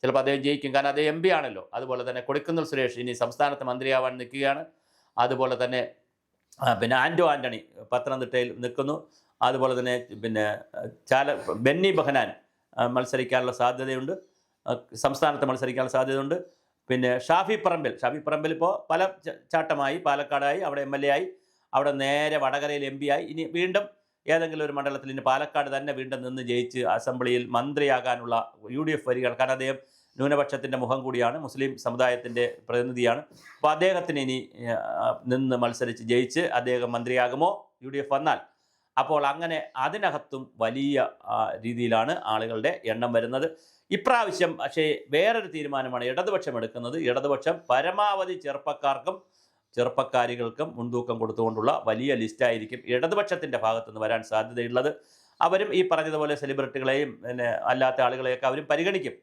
ചിലപ്പോൾ അദ്ദേഹം ജയിക്കും, കാരണം അദ്ദേഹം എം പി ആണല്ലോ. അതുപോലെ തന്നെ കൊടിക്കുന്നിൽ സുരേഷ് ഇനി സംസ്ഥാനത്ത് മന്ത്രിയാവാൻ നിൽക്കുകയാണ്. അതുപോലെ തന്നെ പിന്നെ ആൻറ്റോ ആൻ്റണി പത്തനംതിട്ടയിൽ നിൽക്കുന്നു. അതുപോലെ തന്നെ പിന്നെ ബെന്നി ബെഹനാൻ മത്സരിക്കാനുള്ള സാധ്യതയുണ്ട്, സംസ്ഥാനത്ത് മത്സരിക്കാനുള്ള സാധ്യതയുണ്ട്. പിന്നെ ഷാഫി പറമ്പിൽ ഇപ്പോൾ പല ചാട്ടമായി, പാലക്കാടായി, അവിടെ MLA ആയി, അവിടെ നേരെ വടകരയിൽ MP ആയി. ഇനി വീണ്ടും ഏതെങ്കിലും ഒരു മണ്ഡലത്തിൽ, ഇനി പാലക്കാട് തന്നെ വീണ്ടും നിന്ന് ജയിച്ച് അസംബ്ലിയിൽ മന്ത്രിയാകാനുള്ള UDF വരികയാണ്. കാരണം അദ്ദേഹം ന്യൂനപക്ഷത്തിൻ്റെ മുഖം കൂടിയാണ്, മുസ്ലിം സമുദായത്തിൻ്റെ പ്രതിനിധിയാണ്. അപ്പോൾ അദ്ദേഹത്തിന് ഇനി നിന്ന് മത്സരിച്ച് ജയിച്ച് അദ്ദേഹം മന്ത്രിയാകുമോ UDF വന്നാൽ? അപ്പോൾ അങ്ങനെ അതിനകത്തും വലിയ രീതിയിലാണ് ആളുകളുടെ എണ്ണം വരുന്നത് ഇപ്രാവശ്യം. പക്ഷേ വേറൊരു തീരുമാനമാണ് ഇടതുപക്ഷം എടുക്കുന്നത്. ഇടതുപക്ഷം പരമാവധി ചെറുപ്പക്കാരികൾക്കും മുൻതൂക്കം കൊടുത്തുകൊണ്ടുള്ള വലിയ ലിസ്റ്റായിരിക്കും ഇടതുപക്ഷത്തിൻ്റെ ഭാഗത്തുനിന്ന് വരാൻ സാധ്യതയുള്ളത്. അവരും ഈ പറഞ്ഞതുപോലെ സെലിബ്രിറ്റികളെയും പിന്നെ അല്ലാത്ത ആളുകളെയൊക്കെ അവരും പരിഗണിക്കും.